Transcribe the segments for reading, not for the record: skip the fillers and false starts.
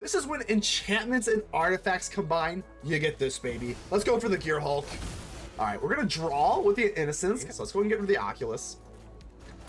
This is when enchantments and artifacts combine. You get this, baby. Let's go for the Gearhulk. All right, we're gonna draw with the Innocence. So let's go and get rid of the Oculus.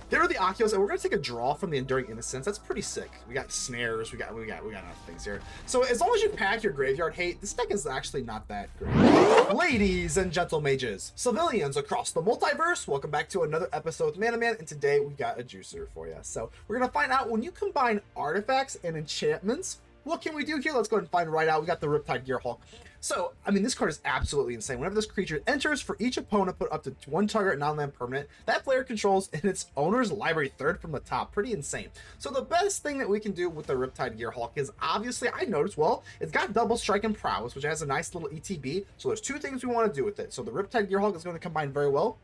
Get rid of the Oculus, and we're gonna take a draw from the Enduring Innocence. That's pretty sick. We got snares. We got other things here. So as long as you pack your graveyard hate, this deck is actually not that great. Ladies and gentle mages, civilians across the multiverse, welcome back to another episode with Manaman, and today we got a juicer for you. So we're gonna find out when you combine artifacts and enchantments. What can we do here? Let's go ahead and find right out. We got the Riptide Gearhulk. So, I mean, this card is absolutely insane. Whenever this creature enters, for each opponent, put up to one target non-land permanent that player controls in its owner's library, third from the top. Pretty insane. So the best thing that we can do with the Riptide Gearhulk is, obviously, I noticed, well, it's got double strike and prowess, which has a nice little ETB. So there's two things we want to do with it. So the Riptide Gearhulk is going to combine very well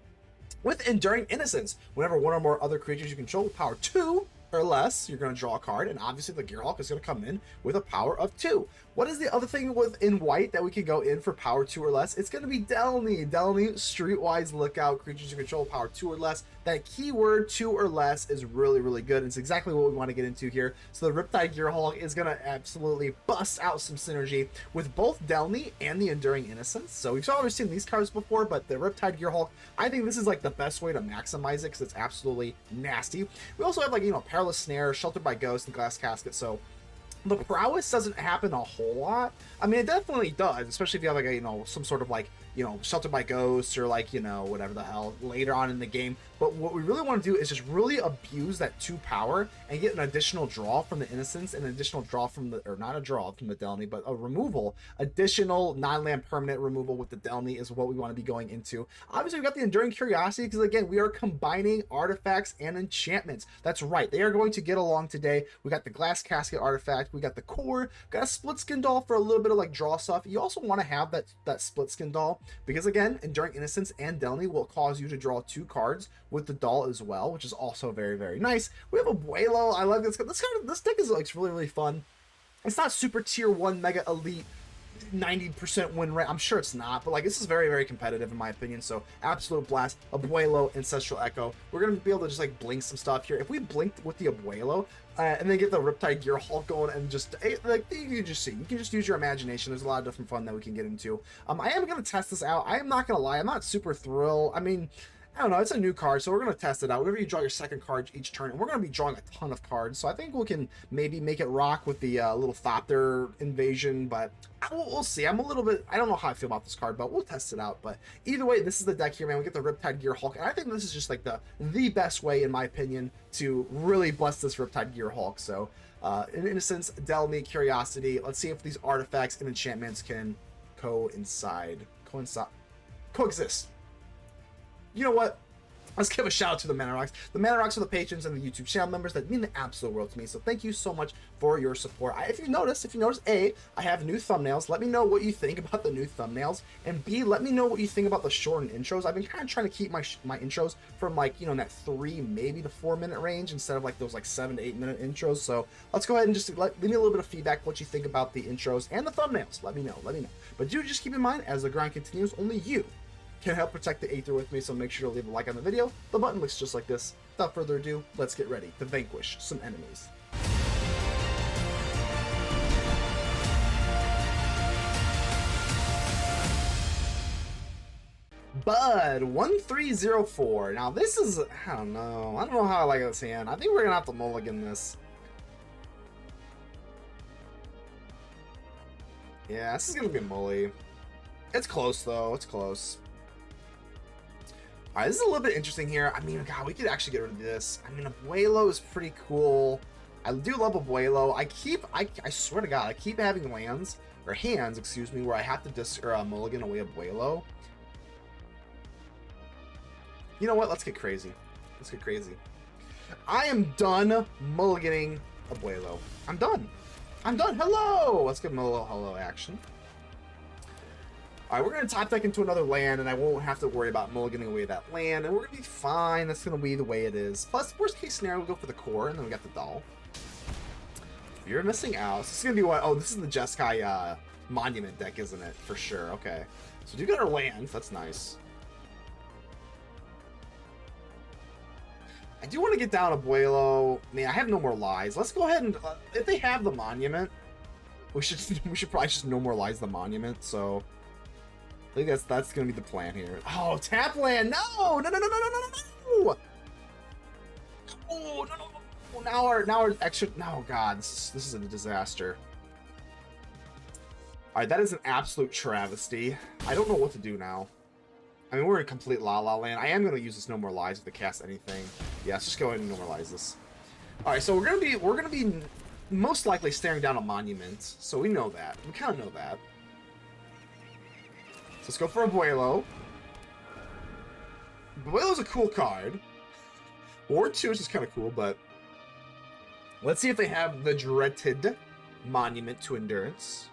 with Enduring Innocence. Whenever one or more other creatures you control with power 2 or less, you're going to draw a card, and obviously the Gearhulk is going to come in with a power of 2. What is the other thing in white that we can go in for power 2 or less? It's going to be Delney. Delney, Streetwise Lookout, creatures you control power 2 or less. That keyword 2 or less is really, really good. It's exactly what we want to get into here. So the Riptide Gearhulk is going to absolutely bust out some synergy with both Delney and the Enduring Innocence. So we've already seen these cards before, but the Riptide Gearhulk, I think this is like the best way to maximize it because it's absolutely nasty. We also have, like, you know, Perilous Snare, Sheltered by Ghost, and Glass Casket. So the prowess doesn't happen a whole lot. I mean, it definitely does, especially if you have, like, a, you know, some sort of, like, you know, Sheltered by Ghosts or, like, you know, whatever the hell later on in the game. But what we really want to do is just really abuse that 2 power and get an additional draw from the Innocence and an additional draw from the, or not a draw from the Delney, but a removal, additional non-land permanent removal with the Delney is what we want to be going into. Obviously, we've got the Enduring Curiosity because, again, we are combining artifacts and enchantments. That's right. They are going to get along today. We got the Glass Casket artifact. We got the core. Got a Splitskin Doll for a little bit of, like, draw stuff. You also want to have that Splitskin Doll because, again, Enduring Innocence and Delney will cause you to draw 2 cards with the doll as well, which is also very, very nice. We have Abuelo. I like this. This deck is, like, really, really fun. It's not super tier 1 mega elite 90% win rate. I'm sure it's not, but, like, this is very, very competitive in my opinion. So absolute blast. Abuelo, Ancestral Echo. We're gonna be able to just, like, blink some stuff here. If we blinked with the Abuelo and then get the Riptide Gearhulk going and just, like, you can just see, you can just use your imagination. There's a lot of different fun that we can get into. I am gonna test this out. I am not gonna lie, I'm not super thrilled. I mean, I don't know, it's a new card, so we're going to test it out. Whenever you draw your second card each turn, and we're going to be drawing a ton of cards, so I think we can maybe make it rock with the little Thopter invasion, but we'll see. I'm a little bit, I don't know how I feel about this card, but we'll test it out. But either way, this is the deck here, man. We get the Riptide Gearhulk, and I think this is just, like, the best way, in my opinion, to really bless this Riptide Gearhulk. So, in Innocence, Delney, Curiosity. Let's see if these artifacts and enchantments can coexist. You know what? Let's give a shout out to the Mana Rocks. The Mana Rocks are the patrons and the YouTube channel members that mean the absolute world to me. So thank you so much for your support. If you notice, A, I have new thumbnails. Let me know what you think about the new thumbnails. And B, let me know what you think about the shortened intros. I've been kind of trying to keep my intros from, like, you know, that 3, maybe to 4 minute range instead of, like, those, like, 7 to 8 minute intros. So let's go ahead and just leave me a little bit of feedback what you think about the intros and the thumbnails. Let me know. But do just keep in mind, as the grind continues, only you can help protect the Aether with me, so make sure to leave a like on the video. The button looks just like this. Without further ado, let's get ready to vanquish some enemies. Bud 1304. Now this is, I don't know how I like this hand. I think we're gonna have to mulligan this. Yeah, this is gonna be a mully. It's close though, it's close. Alright, this is a little bit interesting here. I mean, God, we could actually get rid of this. I mean, Abuelo is pretty cool. I do love Abuelo. I swear to God, I keep having hands, excuse me, where I have to mulligan away Abuelo. You know what? Let's get crazy. I am done mulliganing Abuelo. I'm done. Hello! Let's give him a little hello action. Alright, we're going to top deck into another land, and I won't have to worry about mulliganing away that land, and we're going to be fine. That's going to be the way it is. Plus, worst case scenario, we'll go for the core, and then we got the doll. You're missing out. So this is going to be what? Oh, this is the Jeskai monument deck, isn't it? For sure. Okay. So we do got our land. That's nice. I do want to get down Abuelo. I mean, I have no more lies. Let's go ahead and, if they have the monument, we should probably just normalize the monument. So I think that's gonna be the plan here. Oh, tap land! No! No! No! No! No! No! No! No! Oh no! No! No! Now our extra. No, God, this is a disaster. All right, that is an absolute travesty. I don't know what to do now. I mean, we're in complete La La Land. I am gonna use this No More Lies to cast anything. Yeah, let's just go ahead and normalize this. All right, so we're gonna be most likely staring down a monument. So we know that. We kind of know that. So let's go for Abuelo. Abuelo's a cool card. Ward 2 is just kind of cool, but let's see if they have the dreaded Monument to Endurance.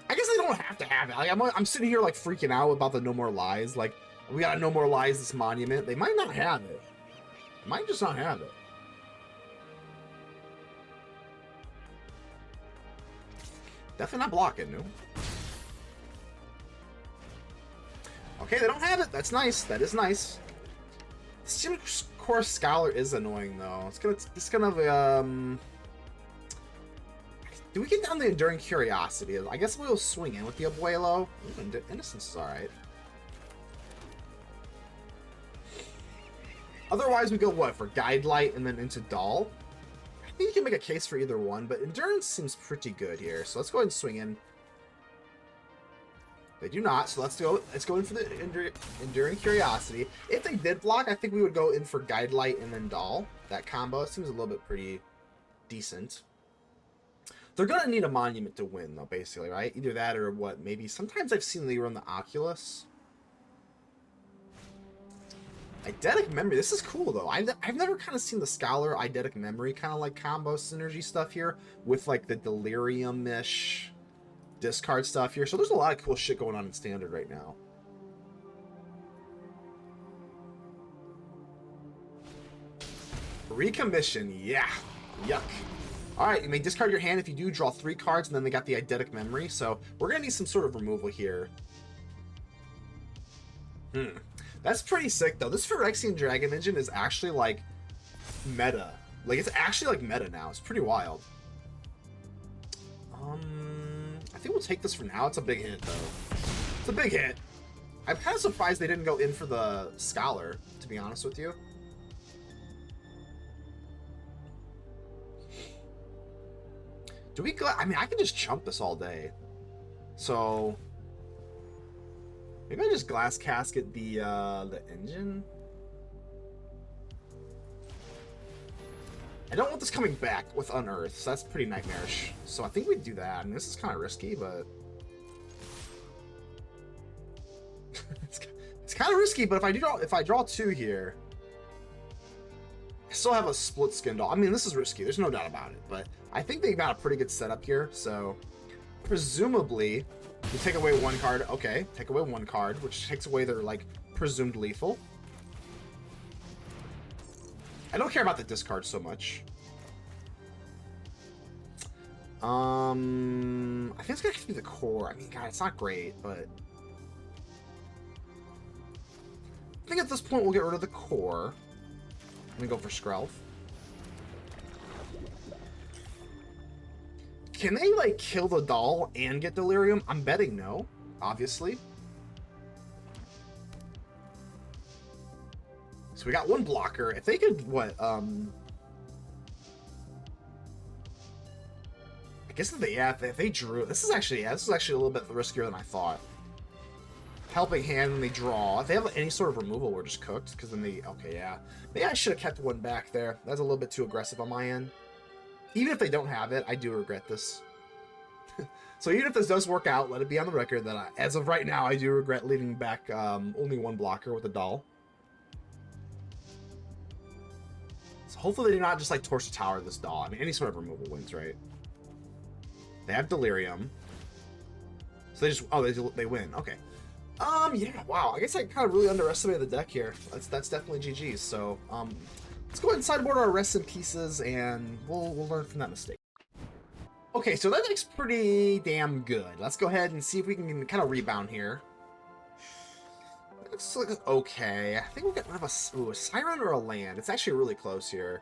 I guess they don't have to have it. Like, I'm sitting here like freaking out about the No More Lies. Like, we gotta No More Lies this monument. They might not have it. They might just not have it. Definitely not blocking, no. Okay, they don't have it. That's nice. That is nice. Seachrome Coast Scholar is annoying though. It's gonna do we get down the Enduring Curiosity? I guess we'll swing in with the Abuelo. Ooh, Innocence is alright. Otherwise, we go what? For Guidelight and then into Doll? I think you can make a case for either one, but Endurance seems pretty good here. So let's go ahead and swing in. They do not, so let's go in for the Enduring Curiosity. If they did block, I think we would go in for Guidelight and then Doll. That combo seems a little bit pretty decent. They're gonna need a monument to win, though, basically, right? Either that or what? Maybe sometimes I've seen they run the Oculus. Eidetic Memory. This is cool, though. I've never kind of seen the Scholar Eidetic Memory kind of like combo synergy stuff here with like the Delirium-ish discard stuff here. So there's a lot of cool shit going on in Standard right now. Recommission. Yeah. Yuck. Alright, you may discard your hand if you do draw 3 cards, and then they got the Eidetic Memory, so we're going to need some sort of removal here. That's pretty sick, though. This Phyrexian Dragon Engine is actually, like, meta. Like, it's actually, like, meta now. It's pretty wild. I think we'll take this for now. It's a big hit, though. It's a big hit. I'm kind of surprised they didn't go in for the Scholar, to be honest with you. Do we go? I mean, I can just chump this all day. So maybe I just Glass Casket the engine. I don't want this coming back with Unearth, so that's pretty nightmarish. So I think we do that. I mean, this is kind of risky, but it's kind of risky. But if I draw 2 here, I still have a Splitskin Doll. I mean, this is risky. There's no doubt about it. But I think they got a pretty good setup here. So presumably, we take away 1 card. Okay, take away 1 card, which takes away their like presumed lethal. I don't care about the discard so much. I think it's gonna have to be the core. I mean, God, it's not great, but I think at this point we'll get rid of the core. I'm gonna go for Skrelv. Can they, like, kill the doll and get Delirium? I'm betting no, obviously. So we got 1 blocker. If they could, what, I guess if they drew, this is actually a little bit riskier than I thought. Helping Hand, and they draw. If they have any sort of removal, we're just cooked, because then they, okay, yeah. Maybe I should have kept 1 back there. That's a little bit too aggressive on my end. Even if they don't have it, I do regret this. So even if this does work out, let it be on the record that as of right now, I do regret leaving back only 1 blocker with a doll. So hopefully they do not just like Torch the Tower this doll. I mean, any sort of removal wins, right? They have Delirium. So they just, oh, they win. Okay. Yeah, wow. I guess I kind of really underestimated the deck here. That's definitely GG's. So, let's go ahead and sideboard our Rest in Pieces, and we'll learn from that mistake. Okay, so that deck's pretty damn good. Let's go ahead and see if we can kind of rebound here. It looks like okay. I think we'll get rid of a Siren or a land. It's actually really close here.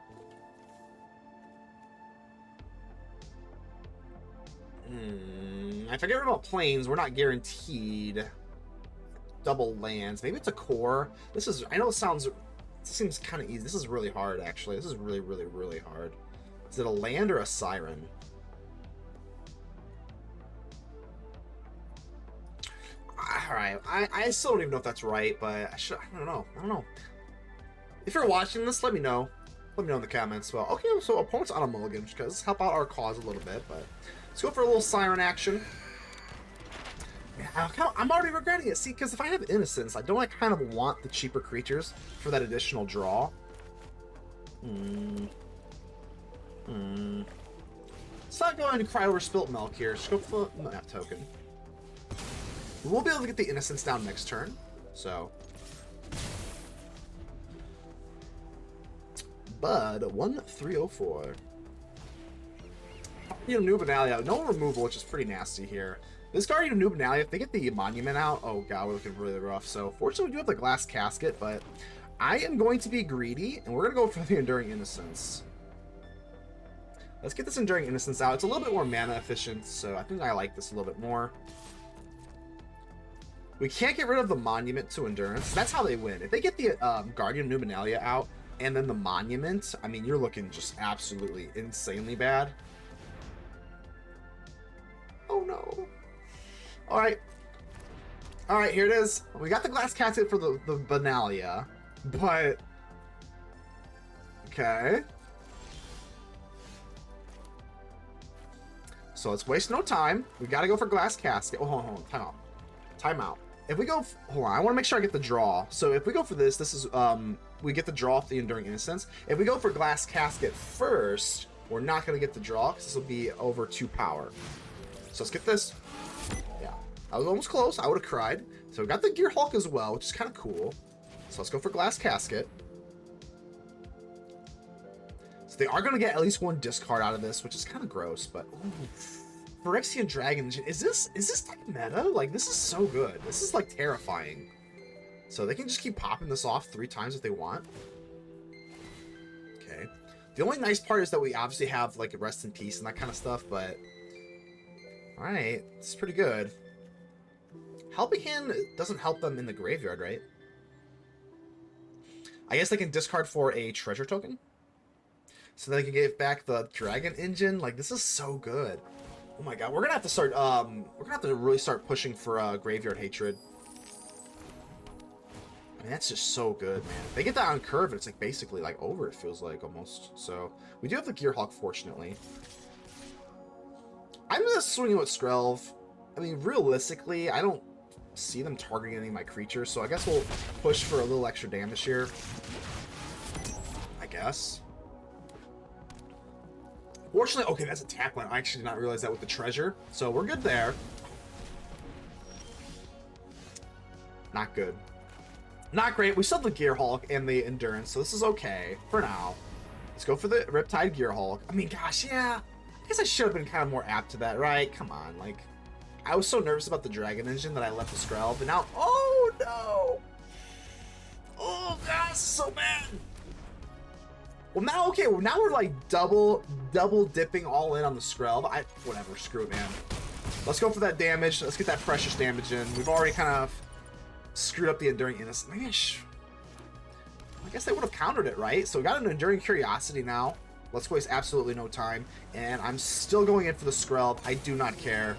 If I get rid of planes, we're not guaranteed double lands. Maybe it's a core. This is, I know it seems kind of easy. This is really hard, actually. This is really, really, really hard. Is it a land or a siren? All right, I still don't even know if that's right, but I don't know. If you're watching this, let me know. Let me know in the comments. Well, okay, so opponent's on a mulligan, because help out our cause a little bit, but let's go for a little siren action. Yeah, I'm already regretting it. See, because if I have Innocence, I kind of want the cheaper creatures for that additional draw. Let's not go ahead and cry over spilt milk here. Just go for the map token. We'll be able to get the Innocence down next turn, so. Bud 1304. Guardian of Nubenalia, no removal, which is pretty nasty here. This Guardian of Nubenalia, if they get the monument out, oh god, we're looking really rough. So fortunately, we do have the Glass Casket, but I am going to be greedy, and we're going to go for the Enduring Innocence. Let's get this Enduring Innocence out. It's a little bit more mana efficient, so I think I like this a little bit more. We can't get rid of the monument to Endurance. That's how they win. If they get the Guardian of Nubenalia out, and then the monument, I mean, you're looking just absolutely insanely bad. Oh no. Alright, here it is. We got the Glass Casket for the Benalia, but okay. So let's waste no time. We gotta go for Glass Casket. Oh, hold on. Time out. If we go, hold on, I want to make sure I get the draw. So if we go for this is we get the draw off the Enduring Innocence. If we go for Glass Casket first, we're not going to get the draw because this will be over 2 power. So let's get this. Yeah, I was almost close. I would have cried. So we got the Gearhulk as well, which is kind of cool. So let's go for Glass Casket. So they are going to get at least 1 discard out of this, which is kind of gross, but ooh. Phyrexian Dragon, is this like meta? Like, this is so good. This is like terrifying. So they can just keep popping this off 3 times if they want. Okay. The only nice part is that we obviously have like a Rest in Peace and that kind of stuff, but alright, it's pretty good. Helping Hand doesn't help them in the graveyard, right? I guess they can discard for a treasure token. So they can give back the Dragon Engine. Like, this is so good. Oh my god, we're gonna have to start, really start pushing for Graveyard Hatred. I mean, that's just so good, man. If they get that on curve, it's like basically like over, it feels like almost. So, we do have the Gearhulk, fortunately. I'm just swinging with Skrelv. I mean, realistically, I don't see them targeting any of my creatures, so I guess we'll push for a little extra damage here. I guess. Fortunately, okay, that's a tap line. I actually did not realize that with the treasure. So we're good there. Not good. Not great. We still have the Gearhulk and the Endurance, so this is okay for now. Let's go for the Riptide Gearhulk. I mean, gosh, yeah. I guess I should have been kind of more apt to that, right? Come on, like, I was so nervous about the Dragon Engine that I left the Skrelv, and now, oh no! Oh gosh, so bad! Well, now, okay, well, now we're like double dipping all in on the Skrelv. Whatever, screw it, man. Let's go for that damage. Let's get that precious damage in. We've already kind of screwed up the Enduring Innocence. Maybe I guess they would have countered it, right? So we got an Enduring Curiosity now. Let's waste absolutely no time. And I'm still going in for the Skrelv. I do not care.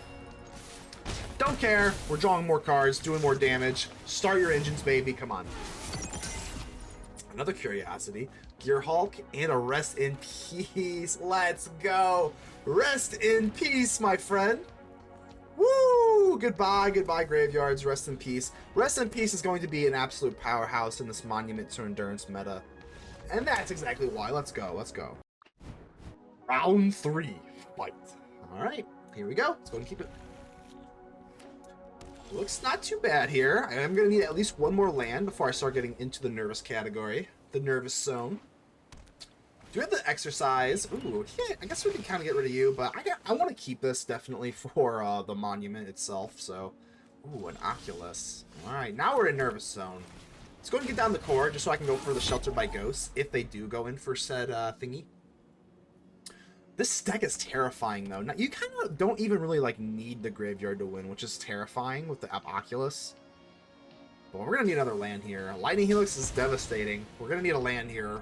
Don't care. We're drawing more cards, doing more damage. Start your engines, baby. Come on. Another Curiosity. Gearhulk and a Rest in Peace. Let's go. Rest in peace, my friend. Woo! Goodbye, graveyards. Rest in peace. Rest in peace is going to be an absolute powerhouse in this Monument to Endurance meta. And that's exactly why. Let's go. Round 3. Fight. Alright, here we go. Let's go and keep it. Looks not too bad here. I am going to need at least 1 more land before I start getting into the nervous category. The nervous zone. Do we have the Exorcise? Ooh, yeah, I guess we can kind of get rid of you, but I want to keep this definitely for the monument itself, so. Ooh, an Oculus. Alright, now we're in nervous zone. Let's go and get down the core, just so I can go for the Shelter by Ghosts, if they do go in for said thingy. This deck is terrifying, though. Now, you kind of don't even really, like, need the graveyard to win, which is terrifying with the Oculus. But we're going to need another land here. Lightning Helix is devastating. We're going to need a land here.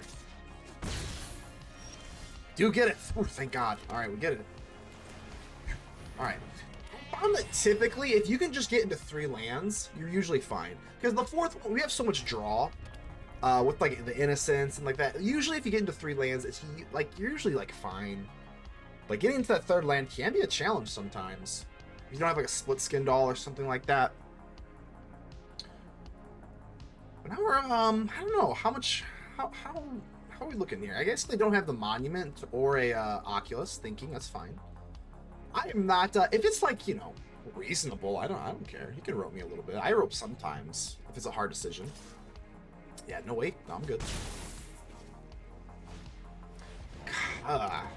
Do get it. Ooh, thank God. All right, we get it. All right. I found that typically, if you can just get into 3 lands, you're usually fine. Because the 4th one, we have so much draw. With, like, the Innocence and like that. Usually, if you get into 3 lands, it's, like, you're usually, like, fine. But getting into that 3rd land can be a challenge sometimes. If you don't have, like, a Splitskin Doll or something like that. But now we're, I don't know, how are we looking here? I guess they don't have the Monument or a, Oculus thinking, that's fine. I am not, if it's, like, you know, reasonable, I don't care. You can rope me a little bit. I rope sometimes, if it's a hard decision. Yeah, no, wait, no, I'm good.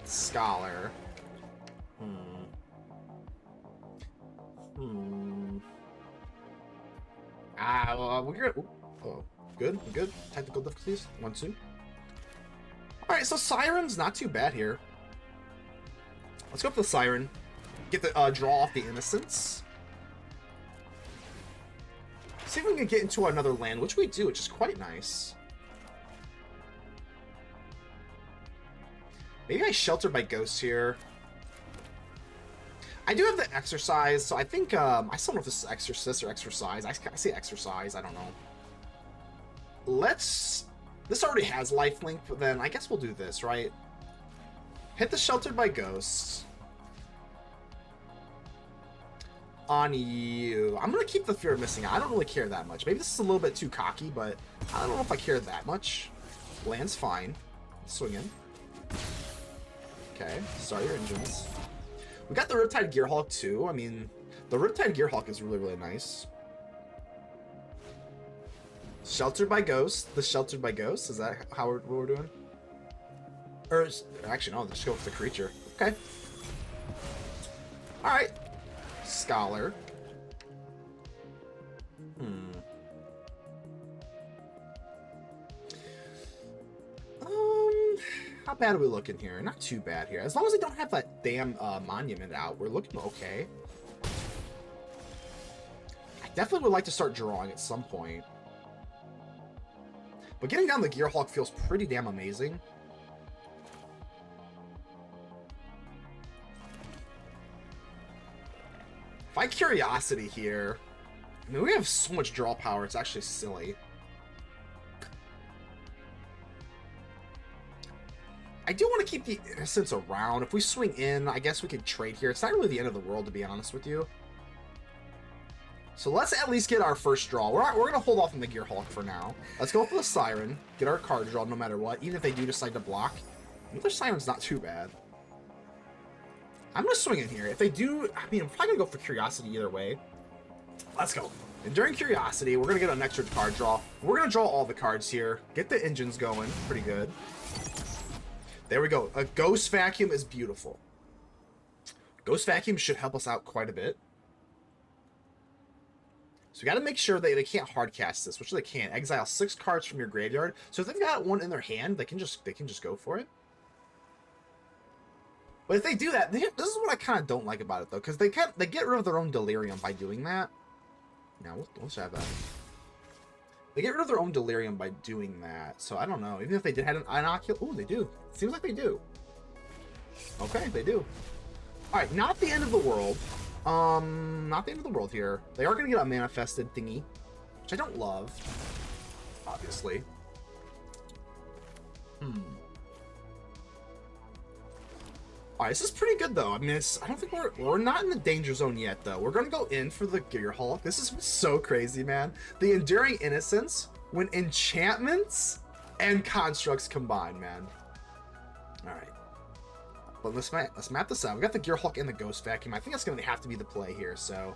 Scholar. We're good. Oh, good, good. Technical difficulties. 1, 2. Alright, so Siren's not too bad here. Let's go for the Siren. Get the draw off the Innocence. See if we can get into another land, which we do, which is quite nice. Maybe I shelter by ghosts here. I do have the Exorcise, so I think, I still don't know if this is Exorcist or Exorcise. I say Exorcise, I don't know. This already has lifelink, but then I guess we'll do this, right? Hit the Sheltered by Ghosts. On you. I'm going to keep the Fear of Missing Out. I don't really care that much. Maybe this is a little bit too cocky, but I don't know if I care that much. Land's fine. Swing in. Okay, start your engines. We got the Riptide Gearhulk too. I mean, the Riptide Gearhulk is really, really nice. Sheltered by Ghosts. The Sheltered by Ghosts. Is that how we're doing? Or actually, no, just go with the creature. Okay. Alright. Scholar. How bad are we looking here? Not too bad here. As long as they don't have that damn monument out, we're looking okay. I definitely would like to start drawing at some point. But getting down the Gearhulk feels pretty damn amazing. If I Curiosity here, I mean, we have so much draw power, it's actually silly. I do want to keep the Innocence around. If we swing in, I guess we could trade here. It's not really the end of the world, to be honest with you. So let's at least get our first draw. We're going to hold off on the Gearhulk for now. Let's go for the Siren. Get our card draw no matter what, even if they do decide to block. Their Siren's not too bad. I'm going to swing in here. If they do, I mean, I'm probably going to go for Curiosity either way. Let's go. Enduring Curiosity, we're going to get an extra card draw. We're going to draw all the cards here. Get the engines going. Pretty good. There we go. A Ghost Vacuum is beautiful. Ghost Vacuum should help us out quite a bit. So we got to make sure they can't hard cast this, which they can't. Exile 6 cards from your graveyard. So if they've got one in their hand, they can just go for it. But if they do that, this is what I kind of don't like about it though, because they get rid of their own Delirium by doing that. Now let's have that. They get rid of their own Delirium by doing that. So I don't know. Even if they did have an Oculus, ooh, they do. Seems like they do. Okay, they do. All right, not the end of the world. Not the end of the world here. They are going to get a manifested thingy, which I don't love, obviously. Alright, this is pretty good though. I mean, I don't think we're not in the danger zone yet though. We're gonna go in for the Gearhulk. This is so crazy, man. The Enduring Innocence when enchantments and constructs combine, man. Alright. But let's map this out. We got the Gearhulk and the Ghost Vacuum. I think that's gonna have to be the play here, so.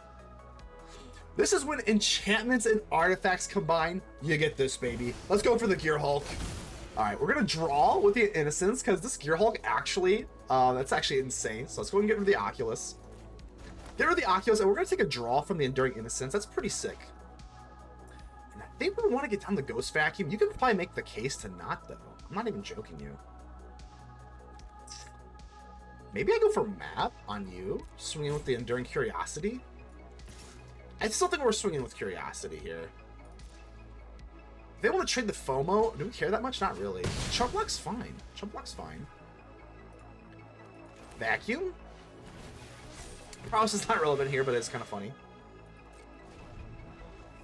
This is when enchantments and artifacts combine. You get this, baby. Let's go for the Gearhulk. Alright, we're gonna draw with the Innocence, because this Gearhulk actually, that's actually insane. So let's go and get rid of the Oculus. Get rid of the Oculus, and we're gonna take a draw from the Enduring Innocence. That's pretty sick. And I think we want to get down the Ghost Vacuum. You could probably make the case to not, though. I'm not even joking you. Maybe I go for map on you, swinging with the Enduring Curiosity. I still think we're swinging with Curiosity here. If they want to trade the FOMO, do we care that much? Not really. Chump Block's fine. Chump Block's fine. Vacuum? Prowess is not relevant here, but it's kind of funny.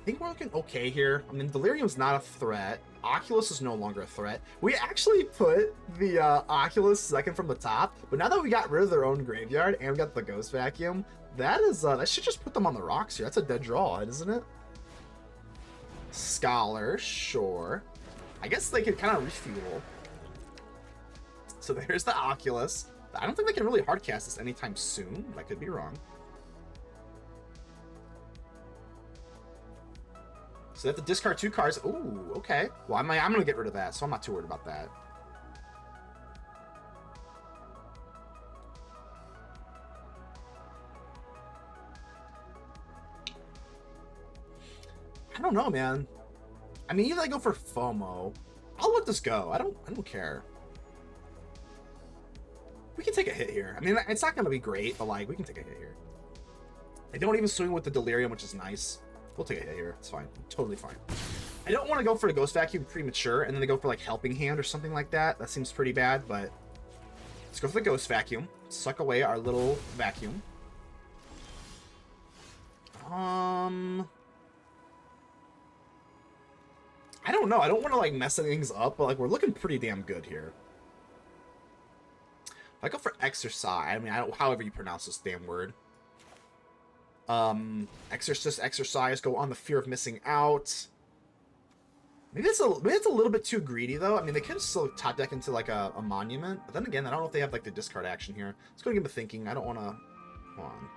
I think we're looking okay here. I mean, Delirium's not a threat. Oculus is no longer a threat. We actually put the Oculus second from the top, but now that we got rid of their own graveyard and we got the Ghost Vacuum, that should just put them on the rocks here. That's a dead draw, isn't it? Scholar, sure. I guess they could kind of refuel. So there's the Oculus. I don't think they can really hardcast this anytime soon. I could be wrong. So they have to discard 2 cards. Ooh, okay. Well, I'm going to get rid of that, so I'm not too worried about that. I don't know, man. I mean, either I go for FOMO. I'll let this go. I don't care. We can take a hit here. I mean, it's not going to be great, but, like, we can take a hit here. They don't even swing with the Delirium, which is nice. We'll take a hit here. It's fine. Totally fine. I don't want to go for a Ghost Vacuum premature, and then they go for, like, Helping Hand or something like that. That seems pretty bad, but let's go for the Ghost Vacuum. Suck away our little vacuum. I don't know. I don't want to, like, mess things up, but, like, we're looking pretty damn good here. If I go for Exorcise, I mean, however you pronounce this damn word. Exorcise, go on the Fear of Missing Out. Maybe it's a little bit too greedy, though. I mean, they could still top deck into, like, a Monument. But then again, I don't know if they have, like, the discard action here. Let's go and give them a thinking. I don't want to... Hold on.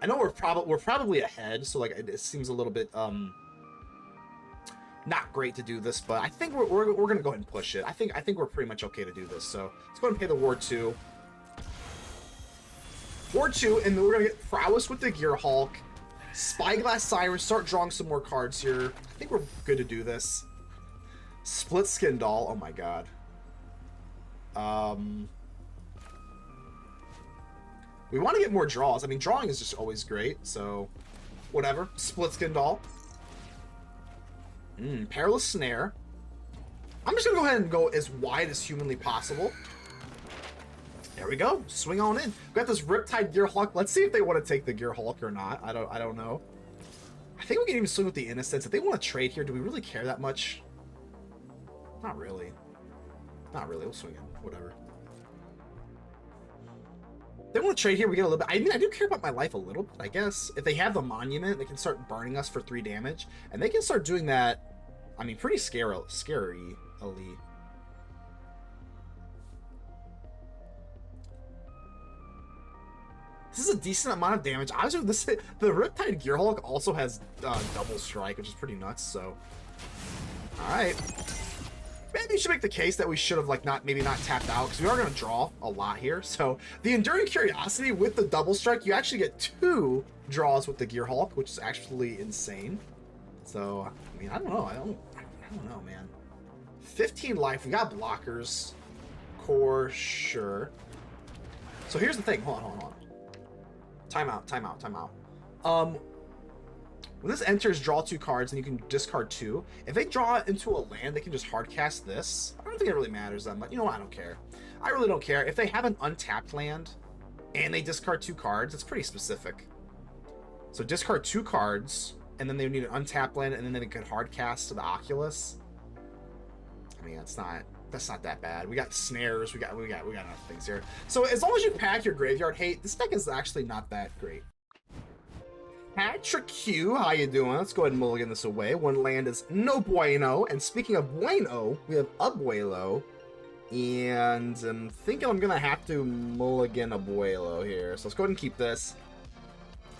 I know we're probably ahead, so, like, it seems a little bit, not great to do this, but I think we're gonna go ahead and push it. I think we're pretty much okay to do this. So let's go ahead and pay the Ward 2. Ward 2, and then we're gonna get Prowess with the Gearhulk. Spyglass Siren, start drawing some more cards here. I think we're good to do this. Splitskin Doll, oh my god. We want to get more draws. I mean, drawing is just always great, so whatever. Splitskin Doll. Perilous Snare. I'm just going to go ahead and go as wide as humanly possible. There we go. Swing on in. We got this Riptide Gearhulk. Let's see if they want to take the Gearhulk or not. I don't know. I think we can even swing with the Innocence. If they want to trade here, do we really care that much? Not really. Not really. We'll swing in. Whatever. If they want to trade here, we get a little bit. I mean, I do care about my life a little bit, I guess. If they have the Monument, they can start burning us for 3 damage. And they can start doing that, I mean, pretty scary, Ali. This is a decent amount of damage. Obviously, the Riptide Gearhulk also has double strike, which is pretty nuts, so. Alright. Maybe you should make the case that we should have, like, maybe not tapped out, because we are going to draw a lot here. So, the Enduring Curiosity with the double strike, you actually get 2 draws with the Gearhulk, which is actually insane. So, I mean, I don't know. I don't know, man. 15 life. We got blockers. Core, sure. So, here's the thing. Hold on. Timeout. When this enters, draw 2 cards, and you can discard 2. If they draw it into a land, they can just hardcast this. I don't think it really matters that much. You know what? I don't care. I really don't care. If they have an untapped land, and they discard 2 cards, it's pretty specific. So discard 2 cards, and then they need an untapped land, and then they could hardcast to the Oculus. I mean, that's not that bad. We got snares. We got enough things here. So as long as you pack your graveyard hate, this deck is actually not that great. Patrick Q, how you doing? Let's go ahead and mulligan this away. 1 land is no bueno. And speaking of bueno, we have Abuelo. And I'm thinking I'm going to have to mulligan Abuelo here. So let's go ahead and keep this.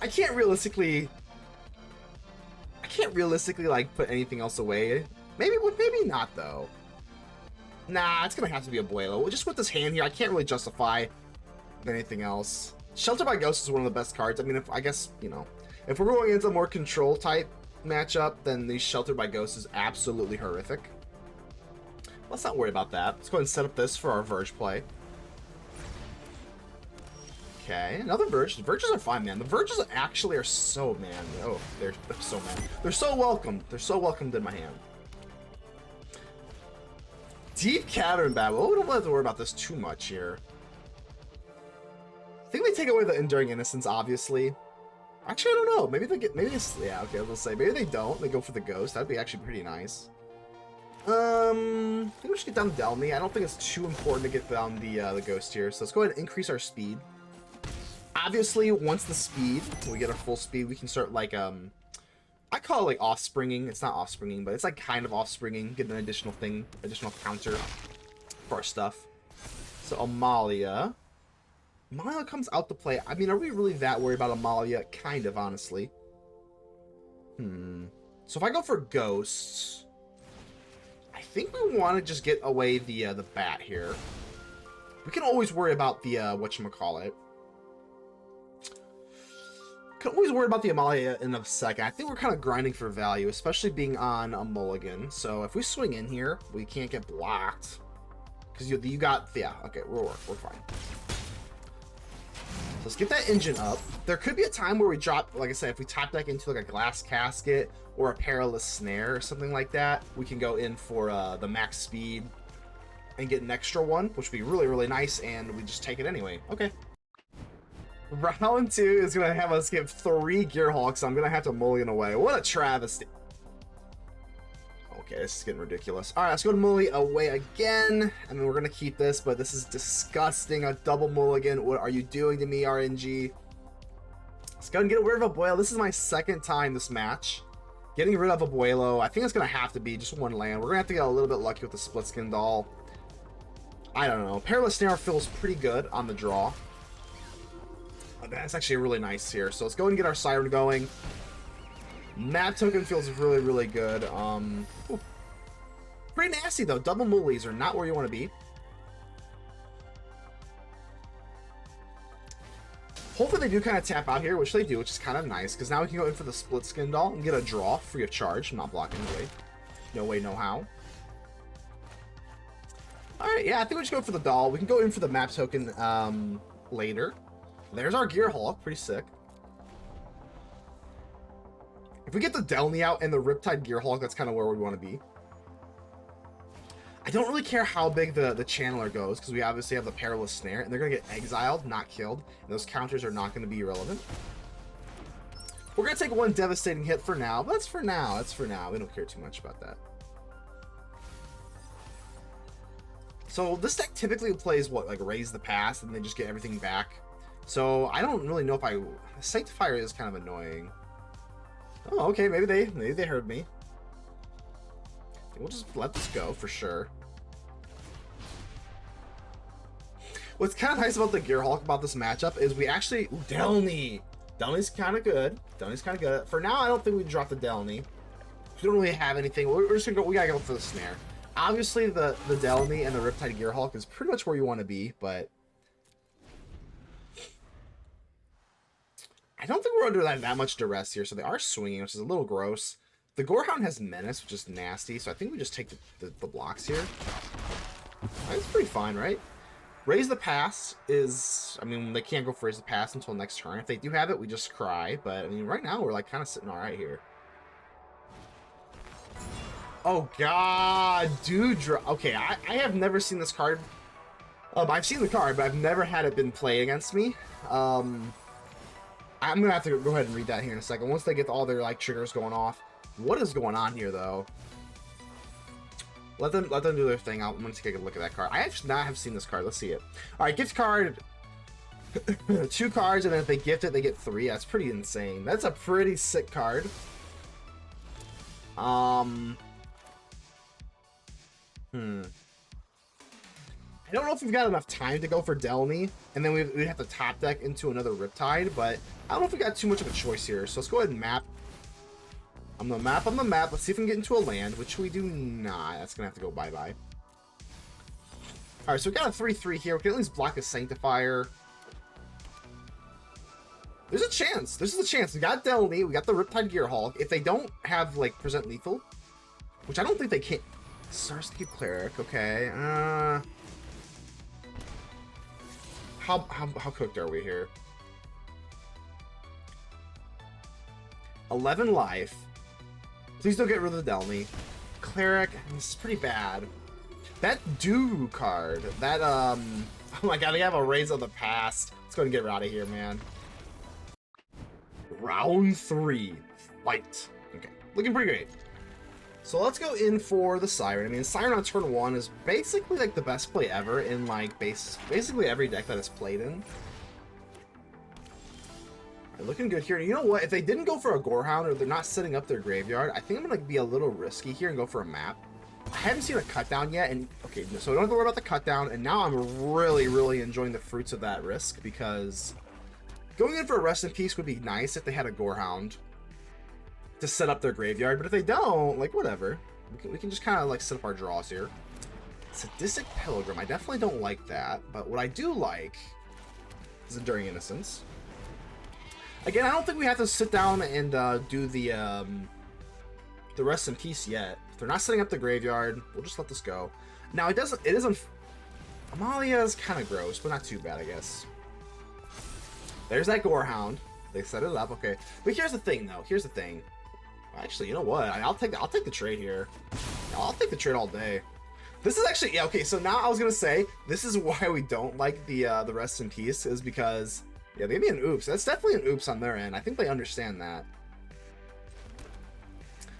I can't realistically, like, put anything else away. Maybe not, though. Nah, it's going to have to be Abuelo. Just with this hand here, I can't really justify anything else. Shelter by Ghost is one of the best cards. I mean, I guess, you know, if we're going into a more control type matchup, then the Shelter by Ghost is absolutely horrific. Let's not worry about that. Let's go ahead and set up this for our Verge play. Okay, another Verge. The Verges are fine, man. The Verges actually are so, man. Oh, they're so, man. They're so welcome. They're so welcomed in my hand. Deep Cavern Battle. Well, we don't have to worry about this too much here. I think they take away the Enduring Innocence, obviously. Actually, I don't know. Maybe they get, maybe it's, yeah, okay, let's say. Maybe they don't. They go for the Ghost. That'd be actually pretty nice. I think we should get down Delney. I don't think it's too important to get down the Ghost here. So let's go ahead and increase our speed. Obviously, once the speed, we get our full speed, we can start like, I call it like offspringing. It's not offspringing, but it's like kind of offspringing. Get an additional thing, additional counter for our stuff. So Amalia. Amalia comes out to play. I mean, are we really that worried about Amalia? Kind of, honestly. So if I go for Ghosts, I think we want to just get away the bat here. We can always worry about the whatchamacallit. Can always worry about the Amalia in a second. I think we're kind of grinding for value, especially being on a mulligan. So if we swing in here, we can't get blocked. Because you got, yeah, okay, we're fine. So let's get that engine up. There could be a time where we drop, like I said, if we top deck into like a Glass Casket or a Perilous Snare or something like that, we can go in for the max speed and get an extra one, which would be really, really nice, and we just take it anyway. Okay. Round 2 is going to have us get 3 Gearhulks, so I'm going to have to mulligan away. What a travesty. Okay, this is getting ridiculous. All right, let's go to mully away again. I mean, we're going to keep this, but this is disgusting. A double mulligan. What are you doing to me, RNG? Let's go and get rid of Abuelo. This is my second time this match. Getting rid of Abuelo. I think it's going to have to be just one land. We're going to have to get a little bit lucky with the Splitskin Doll. I don't know. Perilous Snare feels pretty good on the draw. That's actually really nice here. So let's go and get our Siren going. Map token feels really, really good. Pretty nasty though. Double mullies are not where you want to be. Hopefully they do kind of tap out here, which they do, which is kind of nice, because now we can go in for the Splitskin Doll and get a draw free of charge. I'm not blocking away. No way, no how. Alright, yeah, I think we just go for the doll. We can go in for the map token later. There's our Gearhulk, pretty sick. If we get the Delney out and the Riptide Gearhulk, that's kind of where we want to be. I don't really care how big the Channeler goes, because we obviously have the Perilous Snare, and they're going to get exiled, not killed, and those counters are not going to be irrelevant. We're going to take one devastating hit for now, but that's for now. That's for now. We don't care too much about that. So this deck typically plays, what, like Raise the Past, and then just get everything back. So I don't really know if Sanctifier is kind of annoying. Oh, okay, maybe they heard me. We'll just let this go for sure. What's kind of nice about the Gearhulk about this matchup is we actually... Ooh, Delney! Delney's kind of good. Delney's kind of good. For now, I don't think we drop the Delney. We don't really have anything. We're just gonna go... We gotta go for the Snare. Obviously, the Delney and the Riptide Gearhulk is pretty much where you want to be, but... I don't think we're under that much duress here, so they are swinging, which is a little gross. The Gorehound has Menace, which is nasty, so I think we just take the blocks here. That's pretty fine, right? Raise the Pass is... I mean, they can't go for Raise the Pass until next turn. If they do have it, we just cry, but I mean, right now we're like kind of sitting alright here. Oh, God, dude. Okay, I have never seen this card. I've seen the card, but I've never had it been played against me. I'm gonna have to go ahead and read that here in a second. Once they get all their like triggers going off. What is going on here though? Let them do their thing. I'm gonna take a look at that card. I actually not have seen this card. Let's see it. All right, gift card. 2 cards, and then if they gift it, they get 3. That's pretty insane. That's a pretty sick card. I don't know if we've got enough time to go for Delney, and then we'd have to top deck into another Riptide, but I don't know if we got too much of a choice here. So let's go ahead and map. On the map. Let's see if we can get into a land, which we do not. That's going to have to go bye-bye. Alright, so we got a 3-3 here. We can at least block a Sanctifier. There's a chance. This is a chance. We got Delney. We got the Riptide Gearhulk. If they don't have, like, present lethal, which I don't think they can. Starscape Cleric. Okay. How cooked are we here? 11 life. Please don't get rid of the Delney. Cleric, this is pretty bad. That do card, that oh my god, they have a Raise of the Past. Let's go and get out of here, man. Round 3, fight. Okay, looking pretty great. So let's go in for the Siren. I mean, Siren on turn 1 is basically like the best play ever in like basically every deck that it's played in. Right, looking good here. You know what? If they didn't go for a Gorehound or they're not setting up their graveyard, I think I'm gonna be a little risky here and go for a map. I haven't seen a cut down yet, and okay, so I don't have to worry about the cut down, and now I'm really enjoying the fruits of that risk, because going in for a Rest in Peace would be nice if they had a Gorehound to set up their graveyard, but if they don't, like, whatever. We can just kind of, like, set up our draws here. Sadistic Pilgrim, I definitely don't like that, but what I do like is Enduring Innocence. Again, I don't think we have to sit down and do the Rest in Peace yet. If they're not setting up the graveyard, we'll just let this go. Now, it isn't... Amalia is kind of gross, but not too bad, I guess. There's that Gorehound. They set it up, okay. But here's the thing, though. Here's the thing. Actually, you know what? I'll take the trade here. I'll take the trade all day. This is actually, yeah, okay, so now I was gonna say, this is why we don't like the Rest in Peace, is because, yeah, maybe an oops. That's definitely an oops on their end. I think they understand that.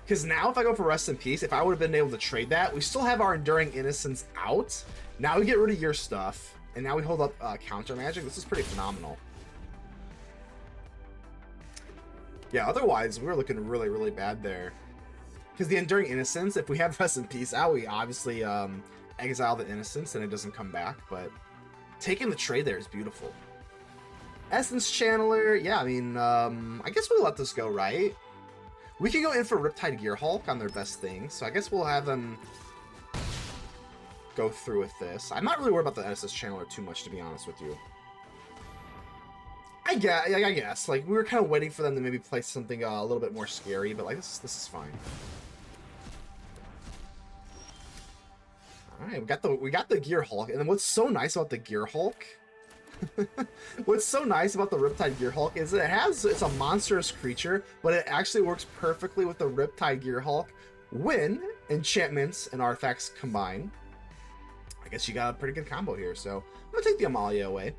Because now if I go for Rest in Peace, if I would have been able to trade that, we still have our Enduring Innocence out. Now we get rid of your stuff, and now we hold up counter magic. This is pretty phenomenal. Yeah, otherwise, we were looking really bad there. Because the Enduring Innocence, if we have Rest in Peace out, we obviously exile the Innocence and it doesn't come back, but taking the trade there is beautiful. Essence Channeler, yeah, I mean, I guess we'll let this go, right? We can go in for Riptide Gearhulk on their best thing, so I guess we'll have them go through with this. I'm not really worried about the Essence Channeler too much, to be honest with you. I guess, like, we were kind of waiting for them to maybe play something a little bit more scary, but, like, this is fine. Alright, we got the Gearhulk, and then what's so nice about the Gearhulk, what's so nice about the Riptide Gearhulk is it's a monstrous creature, but it actually works perfectly with the Riptide Gearhulk when enchantments and artifacts combine. I guess you got a pretty good combo here, so I'm gonna take the Amalia away.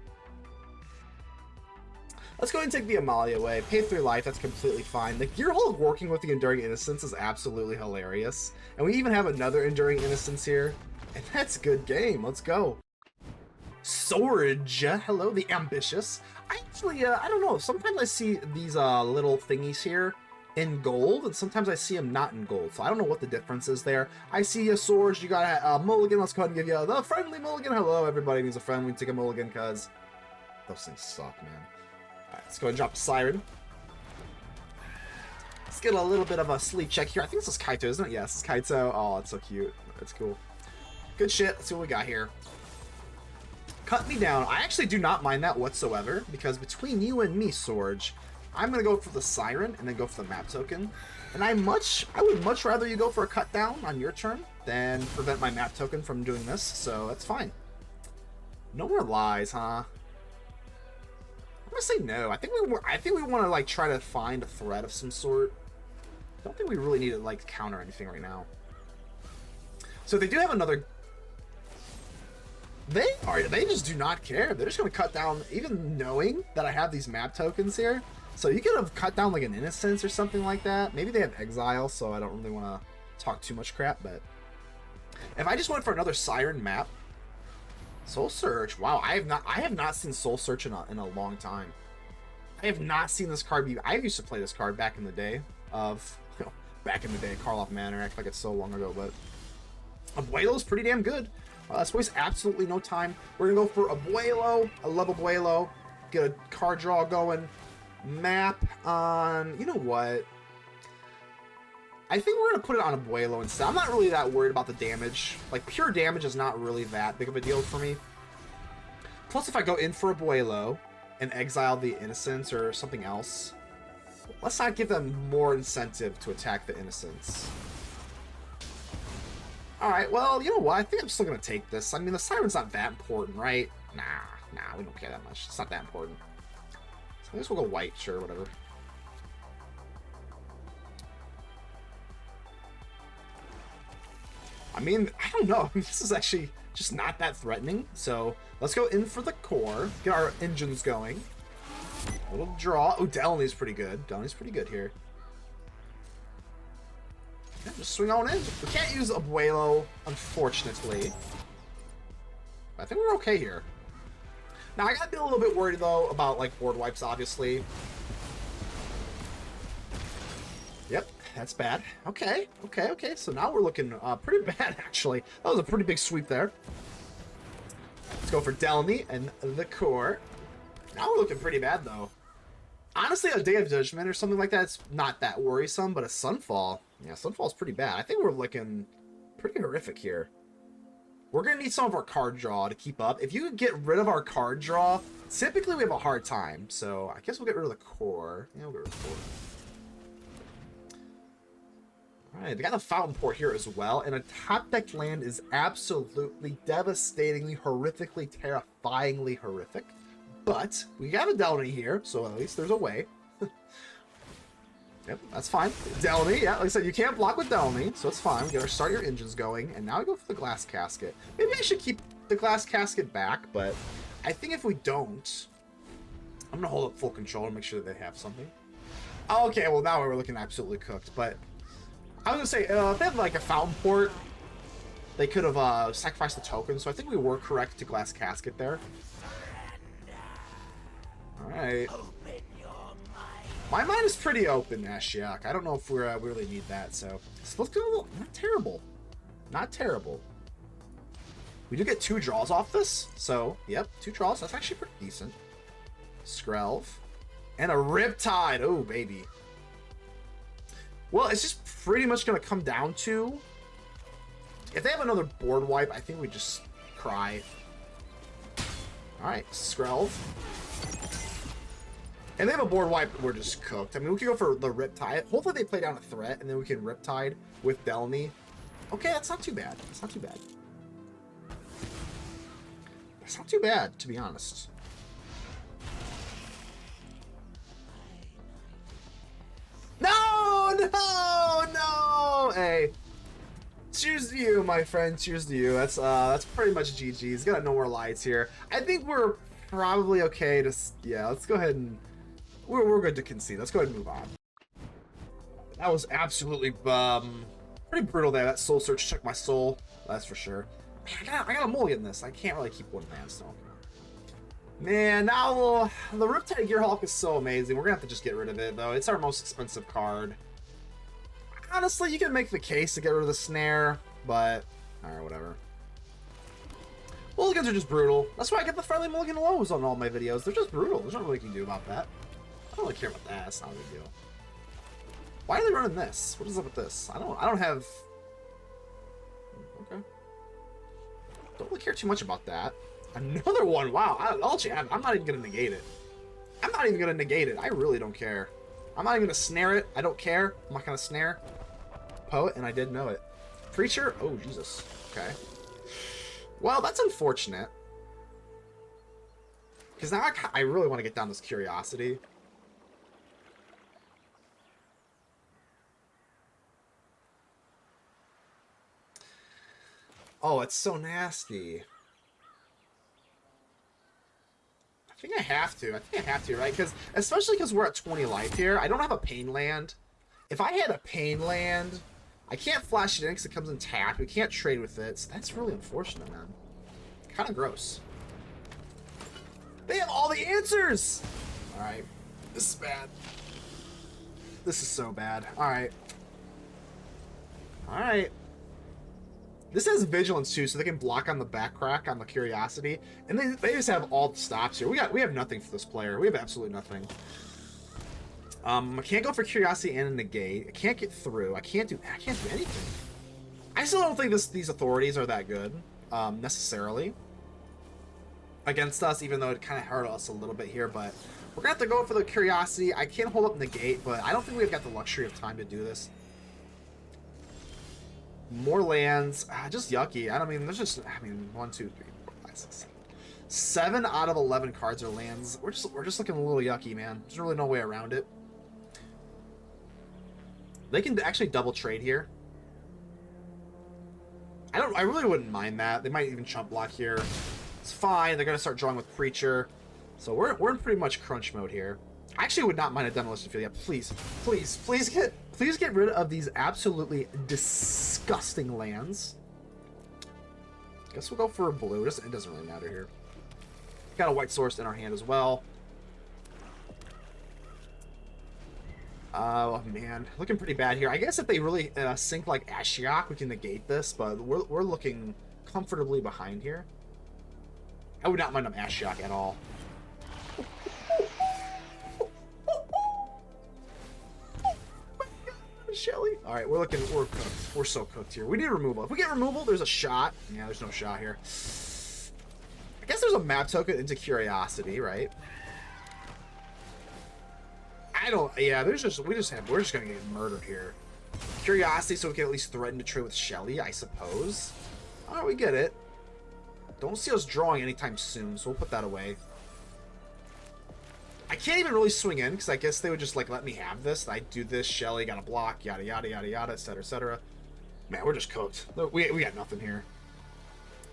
Let's go ahead and take the Amalia away. Pay 3 life, that's completely fine. The Gearhulk working with the Enduring Innocence is absolutely hilarious. And we even have another Enduring Innocence here. And that's a good game. Let's go. Sorge. Hello, the Ambitious. I actually, I don't know. Sometimes I see these little thingies here in gold, and sometimes I see them not in gold. So I don't know what the difference is there. I see a Sorge. You got a mulligan. Let's go ahead and give you the friendly mulligan. Hello, everybody needs a friend. We take a mulligan because those things suck, man. Alright, let's go ahead and drop a Siren. Let's get a little bit of a sleep check here. I think this is Kaito, isn't it? Yes, it's Kaito. Oh, it's so cute. That's cool. Good shit. Let's see what we got here. Cut me down. I actually do not mind that whatsoever, because between you and me, Sorge, I'm going to go for the Siren and then go for the map token. And I would much rather you go for a cut down on your turn than prevent my map token from doing this, so that's fine. No more lies, huh? I'm gonna say no. I think we want to like try to find a threat of some sort. Don't think we really need to like counter anything right now. So they do have another. They just do not care. They're just gonna cut down, even knowing that I have these map tokens here. So you could have cut down like an Innocence or something like that. Maybe they have Exile, so I don't really want to talk too much crap. But if I just went for another Siren map. Soul Search. Wow, I have not seen Soul Search in a long time. I have not seen this card be. I used to play this card back in the day back in the day, Karloff Manor. Act like it's so long ago, but Abuelo's pretty damn good. Let's waste absolutely no time. We're gonna go for Abuelo. I love Abuelo. Get a card draw going. Map on. You know what? I think we're gonna put it on Abuelo instead. I'm not really that worried about the damage. Like, pure damage is not really that big of a deal for me. Plus, if I go in for Abuelo and exile the Innocence or something else, let's not give them more incentive to attack the Innocence. Alright, well, you know what? I think I'm still gonna take this. I mean, the Siren's not that important, right? Nah. Nah, we don't care that much. It's not that important. So I guess we'll go white, sure, whatever. I mean, I don't know. This is actually just not that threatening. So let's go in for the core. Get our engines going. A little draw. Oh, Delney's pretty good. Delney's pretty good here. Yeah, just swing on in. We can't use Abuelo, unfortunately. I think we're okay here. Now, I gotta be a little bit worried, though, about, like, board wipes, obviously. Yep, that's bad. Okay, okay, okay. So now we're looking pretty bad, actually. That was a pretty big sweep there. Let's go for Delney and the core. Now we're looking pretty bad, though. Honestly, a Day of Judgment or something like that's not that worrisome, but a Sunfall, yeah, Sunfall's pretty bad. I think we're looking pretty horrific here. We're going to need some of our card draw to keep up. If you could get rid of our card draw, typically we have a hard time. So I guess we'll get rid of the core. Yeah, we'll get rid of the core. Alright, they got the Fountain Port here as well. And a top deck land is absolutely, devastatingly, horrifically, terrifyingly horrific. But we got a Delney here, so at least there's a way. Yep, that's fine. Delney, yeah, like I said, you can't block with Delney, so it's fine. We gotta start your engines going, and now we go for the Glass Casket. Maybe I should keep the Glass Casket back, but I think if we don't, I'm gonna hold up full control and make sure that they have something. Okay, well now we're looking absolutely cooked, but I was gonna say, if they have like a Fountain Port, they could have sacrificed the token, so I think we were correct to Glass Casket there. Alright. My mind is pretty open, Ashiok. I don't know if we really need that, so let's go. Not terrible. Not terrible. We do get 2 draws off this, so, yep, 2 draws. That's actually pretty decent. Skrelv. And a Riptide. Oh, baby. Well, it's just pretty much going to come down to... If they have another board wipe, I think we just cry. Alright, Skrelv. And they have a board wipe, we're just cooked. I mean, we could go for the Riptide. Hopefully they play down a threat, and then we can Riptide with Delney. Okay, that's not too bad. That's not too bad. That's not too bad, to be honest. No! No! No! Hey. Cheers to you, my friend. Cheers to you. That's pretty much GG's. Got no more lights here. I think we're probably okay to... Yeah, let's go ahead and... We're good to concede. Let's go ahead and move on. That was absolutely pretty brutal there. That soul search took my soul. That's for sure. Man, I got a mulligan this. I can't really keep one man still. Man, now the Riptide Gearhulk is so amazing. We're gonna have to just get rid of it though. It's our most expensive card. Honestly, you can make the case to get rid of the snare, but alright, whatever. Mulligans are just brutal. That's why I get the friendly mulligan lows on all my videos. They're just brutal. There's not really you can do about that. I don't really care about that. It's not a big deal. Why are they running this? What is up with this? I don't have... Okay. Don't really care too much about that. Another one. Wow. I'm not even going to negate it. I'm not even going to negate it. I really don't care. I'm not even going to snare it. I don't care. I'm not going to snare. Poet, and I did know it. Preacher? Oh, Jesus. Okay. Well, that's unfortunate. Because now I really want to get down this Curiosity. Oh, it's so nasty. I think I have to. I think I have to, right? Because especially because we're at 20 life here. I don't have a Pain land. If I had a Pain land, I can't flash it in because it comes in tapped. We can't trade with it. So that's really unfortunate, man. Kind of gross. They have all the answers! Alright. This is bad. This is so bad. Alright. Alright. This has Vigilance too, so they can block on the back crack on the Curiosity. And they just have all the stops here. We have nothing for this player. We have absolutely nothing. I can't go for Curiosity and a Negate. I can't get through. I can't do anything. I still don't think these authorities are that good, necessarily. Against us, even though it kind of hurt us a little bit here, but we're gonna have to go for the Curiosity. I can't hold up Negate, but I don't think we've got the luxury of time to do this. More lands, just yucky. I mean, there's just, 1, 2, 3, 4, 5, 6, 7 out of 11 cards are lands. We're just looking a little yucky, man. There's really no way around it. They can actually double trade here. I really wouldn't mind that. They might even chump block here. It's fine. They're gonna start drawing with Preacher. So we're in pretty much crunch mode here. I actually would not mind a Demolition Field. Yeah, please get rid of these absolutely disgusting lands. Guess we'll go for a blue. It doesn't really matter here. Got a white source in our hand as well. Oh man, looking pretty bad here. I guess if they really sink like Ashiok, we can negate this, but we're looking comfortably behind here. I would not mind them Ashiok at all. Shelly. All right, we're cooked. We're so cooked here. We need removal. If we get removal, there's a shot. Yeah, there's no shot here. I guess there's a map token into Curiosity, right? Yeah, we're just gonna get murdered here. Curiosity, so we can at least threaten to trade with Shelly, I suppose. All right, we get it. Don't see us drawing anytime soon, so we'll put that away. I can't even really swing in because I guess they would just like let me have this. I do this, Shelly got a block, yada yada yada yada, etc etc. Man, we're just cooked. We got nothing here.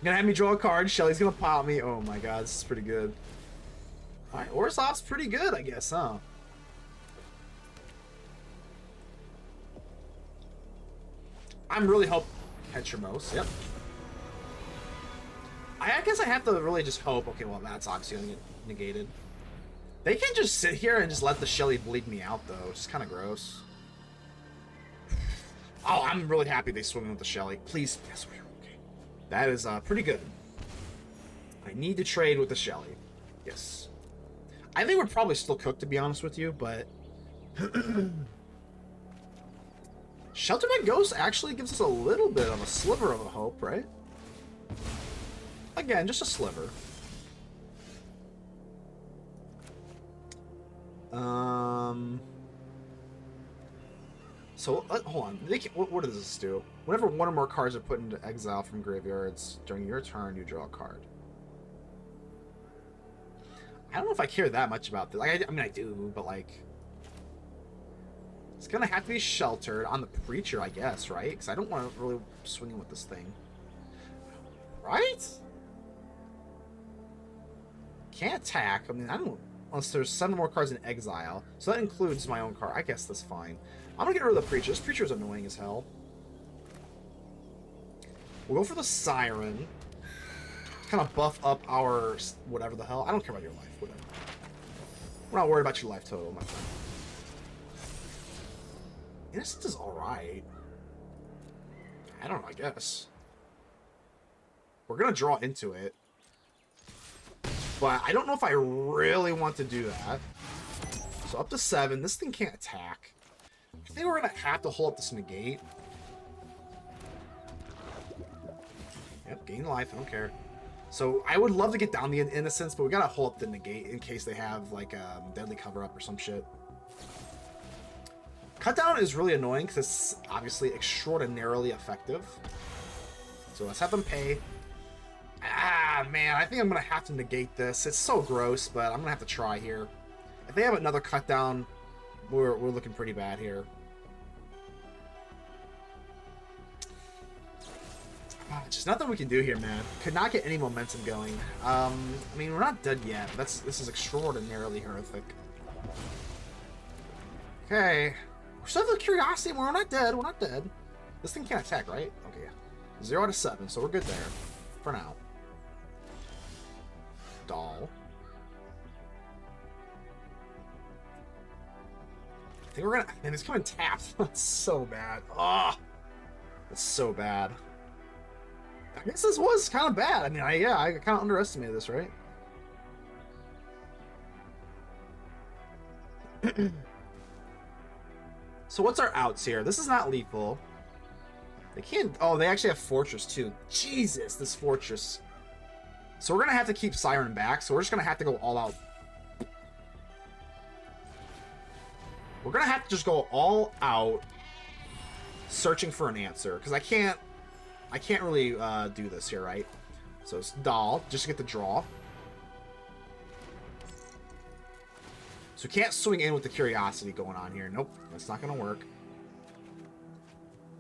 Gonna have me draw a card. Shelly's gonna pop me. Oh my god, this is pretty good. All right, Orzhov's pretty good, I guess, huh? I'm really hoping Hetromos. Yep. I guess I have to really just hope. Okay, well that's obviously gonna get negated. They can just sit here and just let the Shelly bleed me out, though. It's kind of gross. Oh, I'm really happy they swung in with the Shelly. Please, yes, we're okay. That is pretty good. I need to trade with the Shelly. Yes. I think we're probably still cooked, to be honest with you, but... Shelter by Ghost actually gives us a little bit of a sliver of a hope, right? Again, just a sliver. So hold on. What does this do? Whenever one or more cards are put into exile from graveyards during your turn, you draw a card. I don't know if I care that much about this. Like, I mean, I do, but like, it's gonna have to be sheltered on the Preacher, I guess, right? Because I don't want to really swing with this thing, right? Can't attack. I mean, I don't. Unless there's 7 more cards in exile. So that includes my own card. I guess that's fine. I'm gonna get rid of the Preacher. This Preacher's annoying as hell. We'll go for the Siren. Kind of buff up our whatever the hell. I don't care about your life. Whatever. We're not worried about your life total, my friend. Innocence is alright. I don't know, I guess. We're gonna draw into it. But I don't know if I really want to do that. So up to 7. This thing can't attack. I think we're going to have to hold up this Negate. Yep, gain life. I don't care. So I would love to get down the Innocence, but we got to hold up the Negate in case they have like a Deadly Cover-Up or some shit. Cutdown is really annoying because it's obviously extraordinarily effective. So let's have them pay. Ah, man, I think I'm going to have to negate this. It's so gross, but I'm going to have to try here. If they have another cut down, we're looking pretty bad here. Just nothing we can do here, man. Could not get any momentum going. I mean, we're not dead yet. This is extraordinarily horrific. Okay. We're still have the Curiosity. We're not dead. We're not dead. This thing can't attack, right? Okay. 0 out of 7, so we're good there. For now. Doll. I think we're gonna... Man, it's coming tapped. That's so bad. Ah, oh, that's so bad. I guess this was kind of bad. I mean, I kind of underestimated this, right? So what's our outs here? This is not lethal. They can't... Oh, they actually have Fortress, too. Jesus, this Fortress. So we're going to have to keep Siren back, so we're just going to have to go all out. We're going to have to just go all out searching for an answer, because I can't really do this here, right? So it's Doll, just to get the draw. So we can't swing in with the Curiosity going on here. Nope, that's not going to work.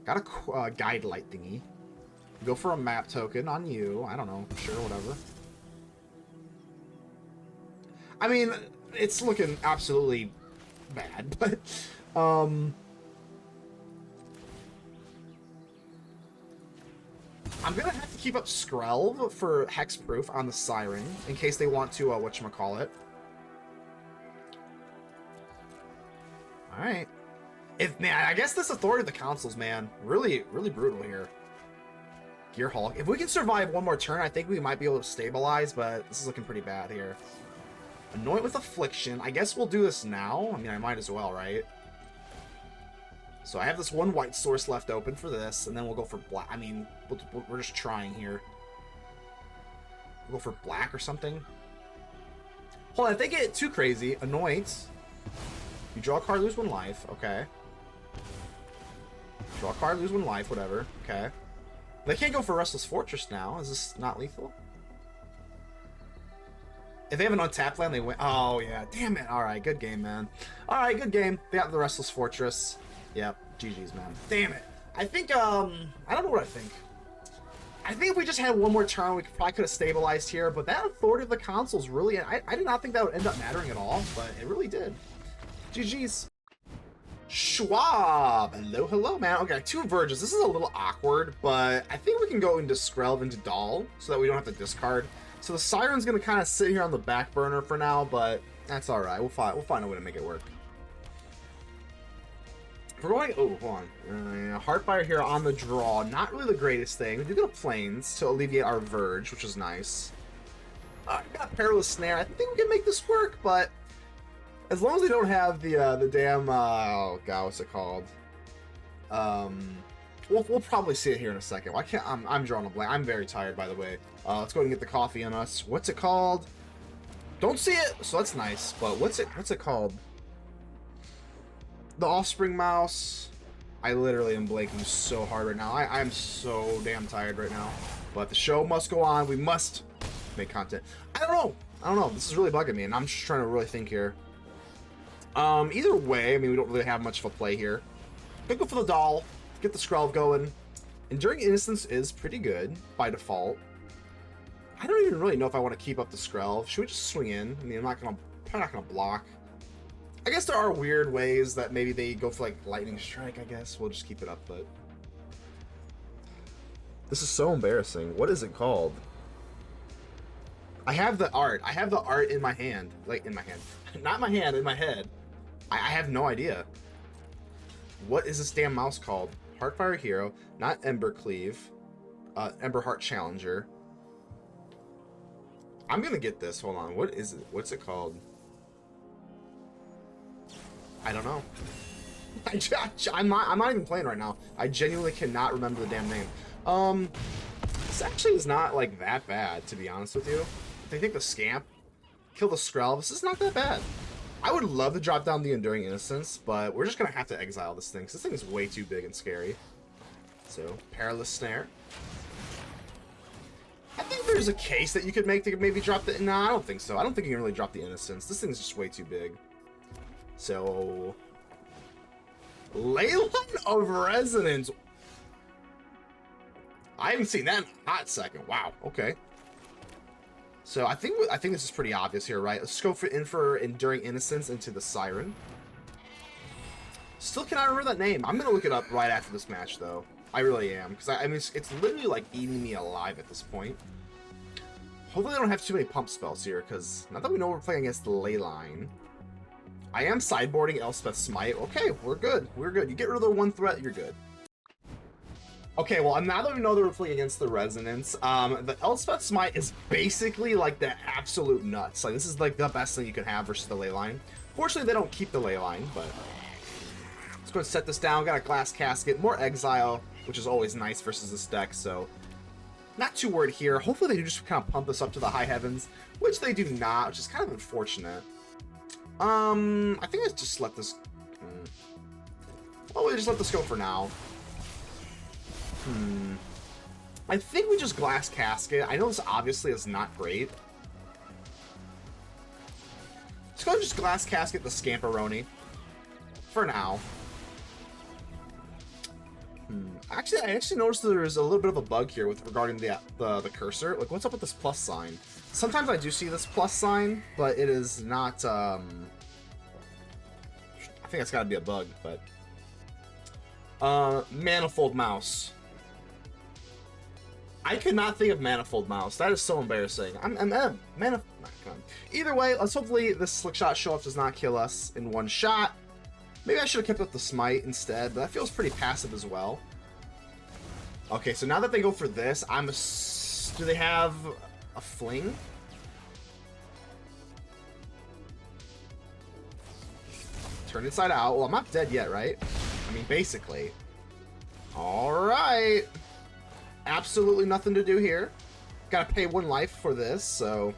Got a Guidelight thingy. Go for a map token on you. I don't know. Sure, whatever. I mean, it's looking absolutely bad, but... I'm gonna have to keep up Skrelv for hexproof on the Siren in case they want to whatchamacallit. Alright. Man, I guess this Authority of the Councils, man. Really brutal here. Gearhulk. If we can survive one more turn, I think we might be able to stabilize, but this is looking pretty bad here. Anoint with Affliction. I guess we'll do this now. I mean, I might as well, right? So I have this one white source left open for this, and then we'll go for black. I mean, we're just trying here. We'll go for black or something. Hold on, if they get too crazy, Anoint. You draw a card, lose 1 life. Okay. Draw a card, lose 1 life, whatever. Okay. They can't go for Restless Fortress now. Is this not lethal? If they have an untapped land, they win. Oh, yeah. Damn it. All right, good game, man. All right, good game. They got the Restless Fortress. Yep, GG's, man. Damn it. I think, I don't know what I think. I think if we just had one more turn, we probably could have stabilized here, but that Authority of the Consoles really, I did not think that would end up mattering at all, but it really did. GG's. Schwab. Hello, man. Okay, 2 Verges. This is a little awkward, but I think we can go into Skrelv into Doll so that we don't have to discard. So the Siren's going to kind of sit here on the back burner for now, but that's all right. We'll find a way to make it work. We're going... Oh, hold on. Heartfire here on the draw. Not really the greatest thing. We do get a Plains to alleviate our Verge, which is nice. Got Perilous Snare. I think we can make this work, but as long as they don't have the damn... oh, God, what's it called? We'll probably see it here in a second. Why can't... I'm drawing a blank. I'm very tired, by the way. Let's go ahead and get the coffee on us. What's it called? Don't see it! So that's nice, but what's it called? The Offspring Mouse. I literally am blanking so hard right now. I'm so damn tired right now. But the show must go on. We must make content. I don't know. This is really bugging me, and I'm just trying to really think here. Either way, I mean, we don't really have much of a play here. Gonna go for the Doll. Get the Skrelv going. Enduring Innocence is pretty good by default. I don't even really know if I want to keep up the Skrelv. Should we just swing in? I mean, probably not gonna block. I guess there are weird ways that maybe they go for like Lightning Strike, I guess. We'll just keep it up, but... This is so embarrassing. What is it called? I have the art. I have the art in my hand. Like, in my hand. Not my hand, in my head. I have no idea. What is this damn mouse called? Heartfire Hero, not Ember Cleave. Ember Heart Challenger. I'm gonna get this. Hold on. What is it? What's it called? I don't know. I'm not even playing right now. I genuinely cannot remember the damn name. This actually is not like that bad, to be honest with you. If they take the Scamp, kill the Skrelv, this is not that bad. I would love to drop down the Enduring Innocence, but we're just gonna have to exile this thing, because this thing is way too big and scary. So, Perilous Snare. I think there's a case that you could make to maybe drop the... Nah, I don't think so. I don't think you can really drop the Innocence. This thing's just way too big. So... Leyline of Resonance. I haven't seen that in a hot second. Wow, okay. So I think this is pretty obvious here, right? Let's go in for Enduring Innocence into the Siren. Still cannot remember that name. I'm gonna look it up right after this match, though. I really am, because I mean it's literally like eating me alive at this point. Hopefully they don't have too many pump spells here, because now that we know we're playing against the Leyline, I am sideboarding Elspeth Smite. Okay, we're good. We're good. You get rid of the one threat, you're good. Okay, well, now that we know that we're playing against the Resonance, the Elspeth Smite is basically like the absolute nuts. Like, this is like the best thing you can have versus the Leyline. Fortunately, they don't keep the Leyline, but let's go and set this down. Got a Glass Casket, more Exile, which is always nice versus this deck, so not too worried here. Hopefully, they do just kind of pump us up to the high heavens, which they do not, which is kind of unfortunate. I think I just let this... Well, we just let this go for now. I think we just Glass Casket. I know this obviously is not great. Let's go just Glass Casket the Scamperoni. For now. Actually, I noticed that there's a little bit of a bug here with regarding the cursor. Like, what's up with this plus sign? Sometimes I do see this plus sign, but it is not, I think it's gotta be a bug, but... Manifold Mouse. I could not think of Manifold Mouse. That is so embarrassing. Either way, let's hopefully this Slick Shot Show-Off does not kill us in one shot. Maybe I should have kept with the Smite instead, but that feels pretty passive as well. Okay, so now that they go for this, do they have a fling? Turn inside out. Well, I'm not dead yet, right? I mean, basically. Alright. Absolutely nothing to do here. Gotta pay 1 life for this, so...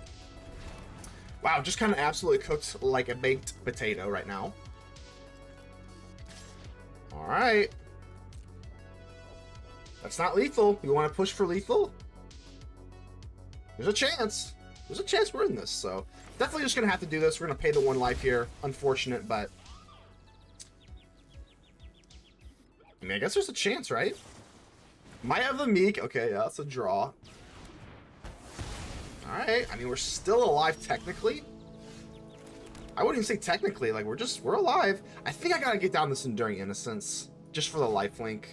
Wow, just kind of absolutely cooked like a baked potato right now. Alright. That's not lethal. You want to push for lethal? There's a chance. There's a chance we're in this, so... Definitely just gonna have to do this. We're gonna pay the 1 life here. Unfortunate, but... I mean, I guess there's a chance, right? Might have the Meek. Okay, yeah, that's a draw. Alright, I mean, we're still alive technically. I wouldn't even say technically, like, we're alive. I think I gotta get down this Enduring Innocence, just for the lifelink.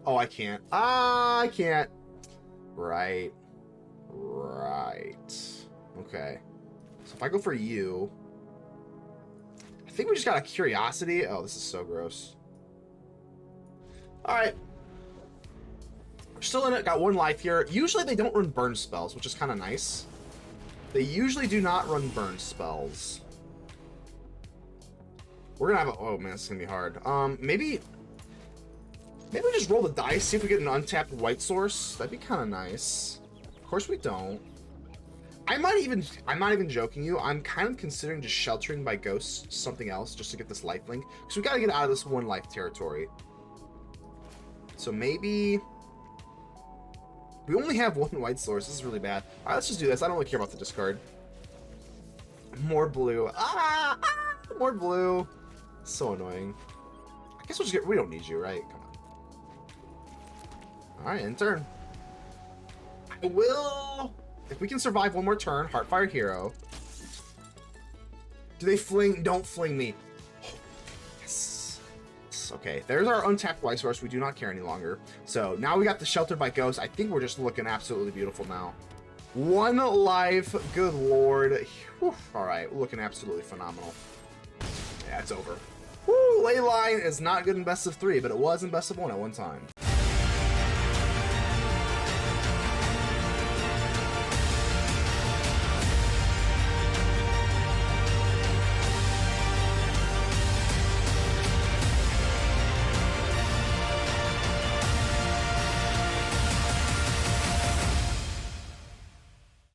Oh, I can't. I can't. Right. Right. Okay. So if I go for you... I think we just got a Curiosity. Oh, this is so gross. Alright. We're still in it, got 1 life here. Usually they don't run burn spells, which is kind of nice. They usually do not run burn spells. We're gonna have a... Oh man, this is gonna be hard. Maybe we just roll the dice, see if we get an untapped white source. That'd be kind of nice. Of course we don't. I'm not even joking you. I'm kind of considering just sheltering by ghosts something else just to get this lifelink. Because we gotta get out of this 1 life territory. So maybe... We only have 1 white source. This is really bad. Alright, let's just do this. I don't really care about the discard. More blue. More blue. So annoying. I guess we'll just get... We don't need you, right? Come on. Alright, end turn. I will... If we can survive 1 more turn, Heartfire Hero. Do they fling? Don't fling me. Yes. Okay, there's our untapped white source. We do not care any longer. So now we got the Sheltered by Ghost. I think we're just looking absolutely beautiful now. 1 life. Good lord. Whew. All right, looking absolutely phenomenal. Yeah, it's over. Woo, Leyline is not good in best of 3, but it was in best of 1 at one time.